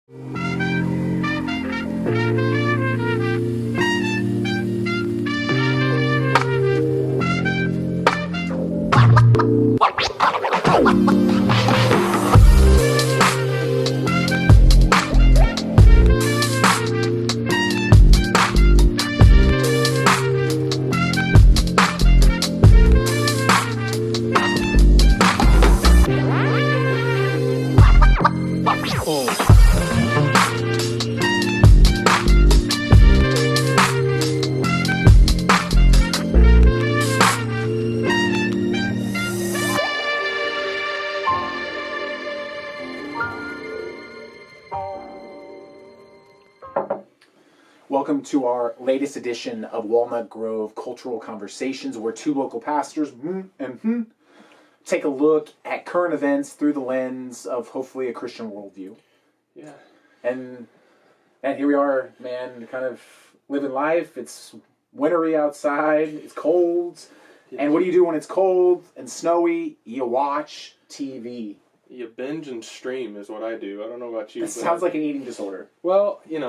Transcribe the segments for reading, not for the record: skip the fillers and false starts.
Welcome to our latest edition of Walnut Grove Cultural Conversations, where two local pastors take a look at current events through the lens of hopefully a Christian worldview. Yeah. And here we are, man, kind of living life. It's wintry outside. It's cold. And what do you do when it's cold and snowy? You watch TV. You binge and stream is what I do. I don't know about you. That sounds like an eating disorder. Well, you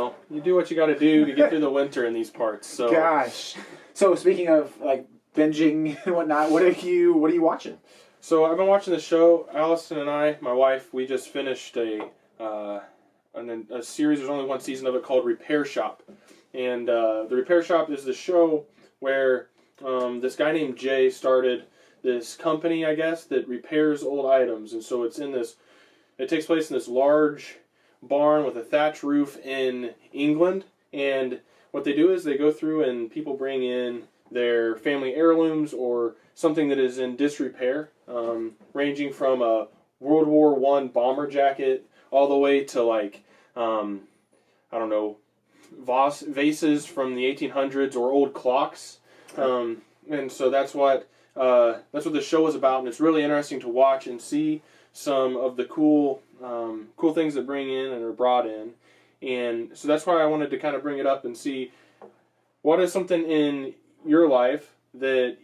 do what you got to do to get through the winter in these parts. So. Gosh. So speaking of like binging and whatnot, what are you watching? So I've been watching the show. Allison and I, my wife, we just finished a series. There's only one season of it called Repair Shop, and the Repair Shop is the show where this guy named Jay started this company, I guess, that repairs old items. And so it takes place in this large barn with a thatch roof in England. And what they do is they go through and people bring in their family heirlooms or something that is in disrepair, ranging from a World War I bomber jacket all the way to vases from the 1800s or old clocks. And so that's what the show is about, and it's really interesting to watch and see some of the cool things that bring in and are brought in. And so that's why I wanted to kind of bring it up and see what is something in your life that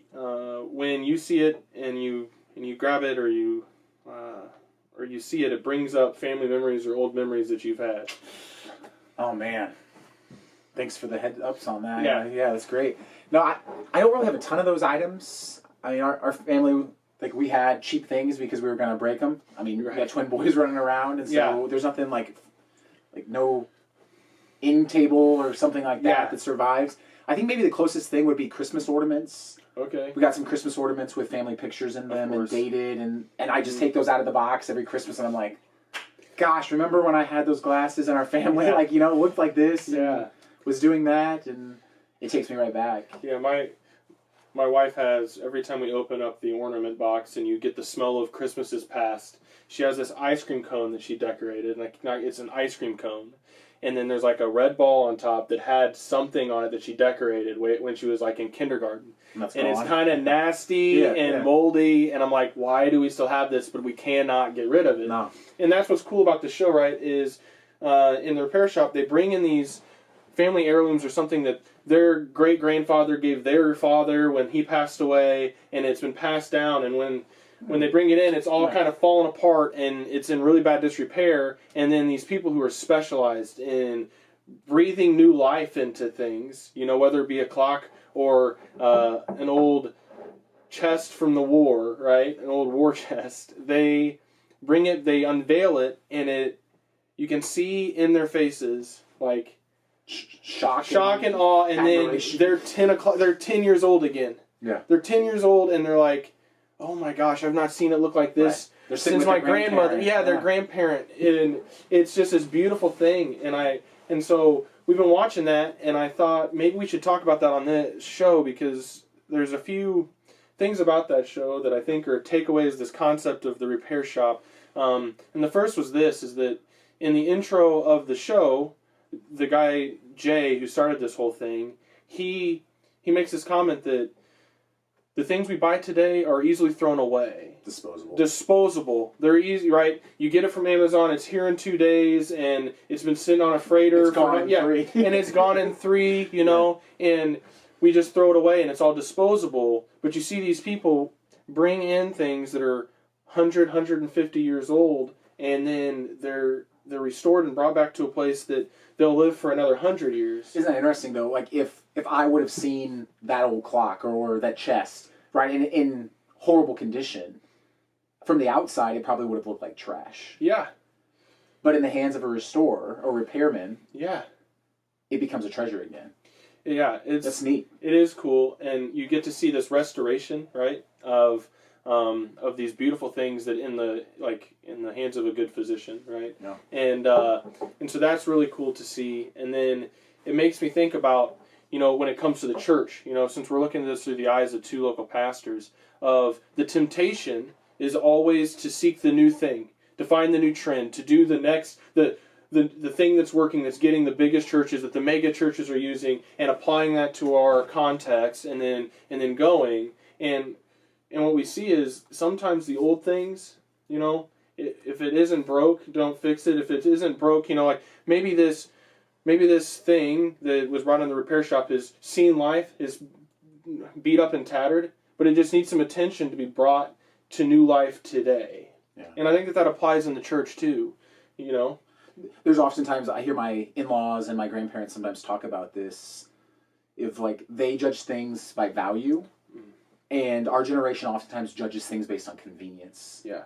when you see it and you grab it or you see it, it brings up family memories or old memories that you've had. Oh man, thanks for the heads ups on that. Yeah, that's great. No, I don't really have a ton of those items. I mean, our family, like, we had cheap things because we were going to break them. I mean, we got twin boys running around, and so there's nothing like no end table or something like that survives. I think maybe the closest thing would be Christmas ornaments. Okay. We got some Christmas ornaments with family pictures in them and dated, and I just take those out of the box every Christmas, and I'm like, gosh, remember when I had those glasses in our family? Yeah. Like, it looked like this and was doing that, and it takes me right back. Yeah, my wife has, every time we open up the ornament box and you get the smell of Christmas is past, she has this ice cream cone that she decorated. It's an ice cream cone. And then there's like a red ball on top that had something on it that she decorated when she was like in kindergarten. And it's kind of nasty and moldy. And I'm like, why do we still have this? But we cannot get rid of it. No. And that's what's cool about the show, right, is in the Repair Shop, they bring in these family heirlooms or something that their great-grandfather gave their father when he passed away, and it's been passed down, and when they bring it in, it's all kind of falling apart, and it's in really bad disrepair, and then these people who are specialized in breathing new life into things, whether it be a clock or an old chest from the war, right, an old war chest, they bring it, they unveil it, and you can see in their faces, like, shock and awe, and admiration. Then they're 10 years old again. Yeah. They're 10 years old, and they're like, oh my gosh, I've not seen it look like this since my grandmother. Yeah, their grandparent. And it's just this beautiful thing. And so we've been watching that, and I thought maybe we should talk about that on this show, because there's a few things about that show that I think are takeaways, this concept of the Repair Shop. And the first was this, is that in the intro of the show, the guy, Jay, who started this whole thing, he makes this comment that the things we buy today are easily thrown away. Disposable. They're easy, right? You get it from Amazon, it's here in 2 days, and it's been sitting on a freighter. It's gone in 3. And it's gone in 3, and we just throw it away, and it's all disposable. But you see these people bring in things that are 100, 150 years old, and then they're they're restored and brought back to a place that they'll live for another 100 years. Isn't that interesting though? Like if I would have seen that old clock or that chest, right, in horrible condition, from the outside it probably would have looked like trash. Yeah. But in the hands of a restorer or repairman, yeah, it becomes a treasure again. Yeah, that's neat. It is cool, and you get to see this restoration, right, of these beautiful things that in the hands of a good physician, right? Yeah. And so that's really cool to see. And then it makes me think about, when it comes to the church, since we're looking at this through the eyes of two local pastors, of the temptation is always to seek the new thing, to find the new trend, to do the next the thing that's working, that's getting the biggest churches that the mega churches are using, and applying that to our context, and then going. And what we see is sometimes the old things, if it isn't broke, don't fix it. If it isn't broke, like maybe this thing that was brought in the repair shop is seen life, is beat up and tattered, but it just needs some attention to be brought to new life today. Yeah. And I think that applies in the church too, There's oftentimes, I hear my in-laws and my grandparents sometimes talk about this, if they judge things by value, and our generation oftentimes judges things based on convenience. Yeah.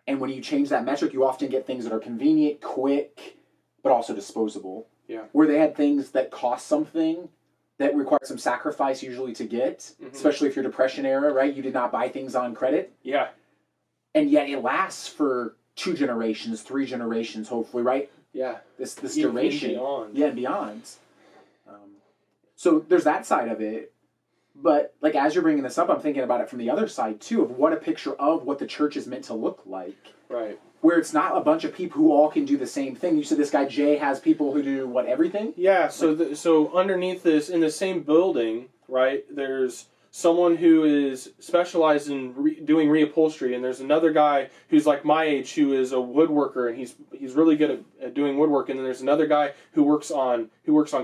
And when you change that metric, you often get things that are convenient, quick, but also disposable. Yeah. Where they had things that cost something, that required some sacrifice usually to get, especially if you're Depression era, right? You did not buy things on credit. Yeah. And yet it lasts for 2 generations, 3 generations, hopefully, right? Yeah. This duration. And beyond. Yeah, and beyond. So there's that side of it. But as you're bringing this up, I'm thinking about it from the other side too, of what a picture of what the church is meant to look like. Right. Where it's not a bunch of people who all can do the same thing. You said this guy Jay has people who do everything? Yeah. So underneath this, in the same building, right, there's someone who is specialized in doing reupholstery, and there's another guy who's like my age who is a woodworker, and he's really good at doing woodwork. And then there's another guy who works on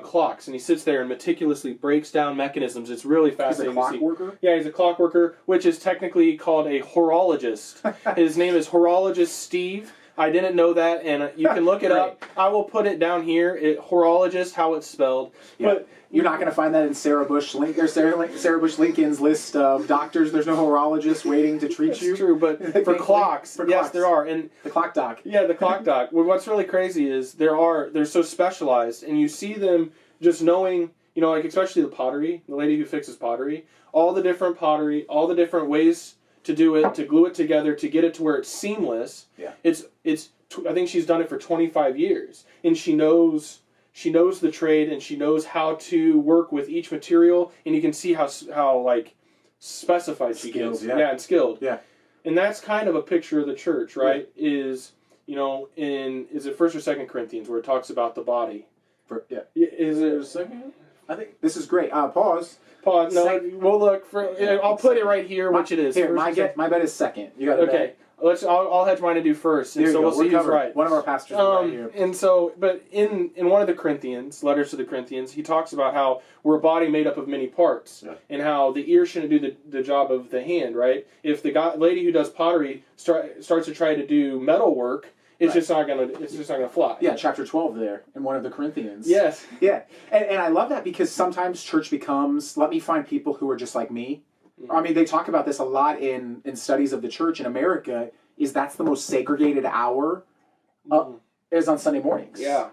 clocks, and he sits there and meticulously breaks down mechanisms. It's really fascinating. He's a clock worker? Yeah, he's a clock worker, which is technically called a horologist. His name is Horologist Steve. I didn't know that, and you can look it up. I will put it down here. Horologist, how it's spelled. Yeah. But you're not going to find that in Sarah Bush Lincoln's list of doctors. There's no horologist waiting to treat you. That's true, but for clocks, yes, there are. And the clock doc. Yeah, the clock doc. Well, what's really crazy is they're so specialized, and you see them just knowing, especially the pottery, the lady who fixes pottery, all the different pottery, all the different ways to do it, to glue it together, to get it to where it's seamless. Yeah. I think she's done it for 25 years, and she knows the trade, and she knows how to work with each material, and you can see how specified she gets. Yeah. And skilled. Yeah. And that's kind of a picture of the church, right? Yeah. Is it 1st or 2nd Corinthians where it talks about the body? Is it a second? I think this is great. Pause. No, we'll look for. I'll put it right here, which it is. Here, my bet is 2nd. You got it. Okay. I'll hedge mine to do first, and so we'll see who's right. One of our pastors is right here. And so, but in one of the Corinthians, letters to the Corinthians, he talks about how we're a body made up of many parts, and how the ear shouldn't do the job of the hand, right? If the lady who does pottery starts to try to do metal work, it's just not gonna fly. Yeah, chapter 12 there in one of the Corinthians. Yes. Yeah, and I love that because sometimes church becomes, let me find people who are just like me. I mean, they talk about this a lot in studies of the church in America, is that's the most segregated hour is on Sunday mornings. Yeah.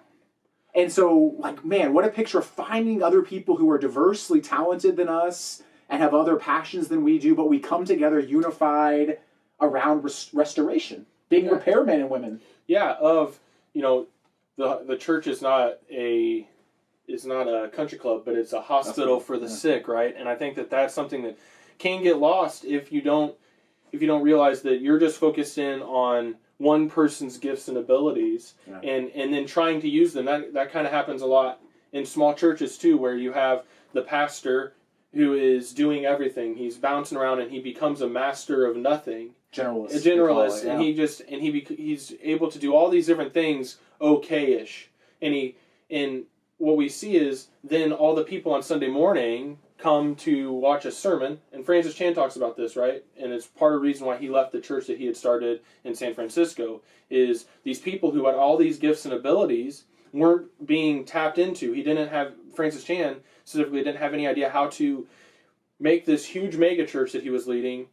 And so, man, what a picture of finding other people who are diversely talented than us and have other passions than we do, but we come together unified around restoration, being repairmen and women. Yeah, the church is not a country club, but it's a hospital for the sick, right? And I think that that's something that can get lost if you don't realize that you're just focused in on one person's gifts and abilities, and then trying to use them. That kind of happens a lot in small churches too, where you have the pastor who is doing everything. He's bouncing around and he becomes a master of nothing. A generalist, and he's able to do all these different things okay-ish. And what we see is then all the people on Sunday morning come to watch a sermon, and Francis Chan talks about this, right? And it's part of the reason why he left the church that he had started in San Francisco, is these people who had all these gifts and abilities weren't being tapped into. Francis Chan specifically didn't have any idea how to make this huge mega church that he was leading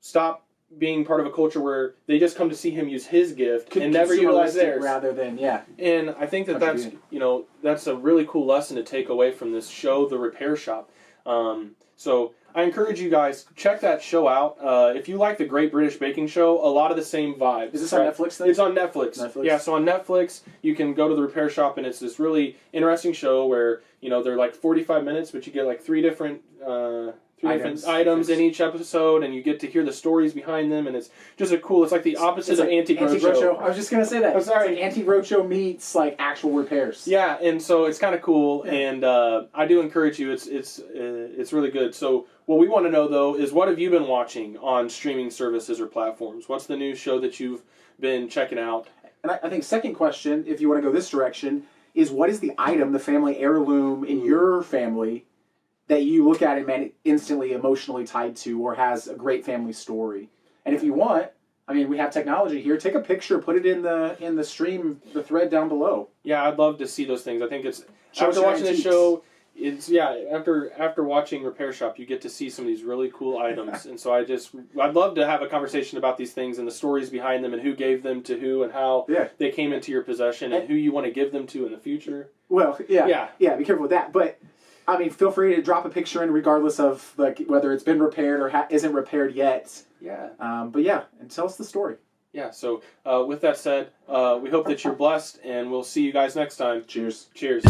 stop being part of a culture where they just come to see him use his gift and never utilize theirs. Rather than, And I think that's a really cool lesson to take away from this show, The Repair Shop. So I encourage you guys, check that show out. If you like the Great British Baking Show, a lot of the same vibes. Is this on Netflix then? It's on Netflix. Yeah, so on Netflix, you can go to The Repair Shop, and it's this really interesting show where, they're like 45 minutes, but you get like three different items in each episode, and you get to hear the stories behind them, and it's just it's like the opposite of Antique Roadshow. I was just going to say that. I'm sorry. It's like Antique Roadshow meets like actual repairs. Yeah, and so it's kind of cool, and I do encourage you. It's really good. So what we want to know, though, is what have you been watching on streaming services or platforms? What's the new show that you've been checking out? And I think second question, if you want to go this direction, is what is the item, the family heirloom in your family that you look at and instantly emotionally tied to, or has a great family story? And if you want, we have technology here. Take a picture, put it in the stream, the thread down below. Yeah, I'd love to see those things. I think after watching this show, after watching Repair Shop, you get to see some of these really cool items. And so I'd love to have a conversation about these things and the stories behind them and who gave them to who and how they came into your possession and who you want to give them to in the future. Well, be careful with that. But feel free to drop a picture in, regardless of whether it's been repaired or isn't repaired yet. Yeah. And tell us the story. Yeah. So with that said, we hope that you're blessed, and we'll see you guys next time. Cheers. Cheers.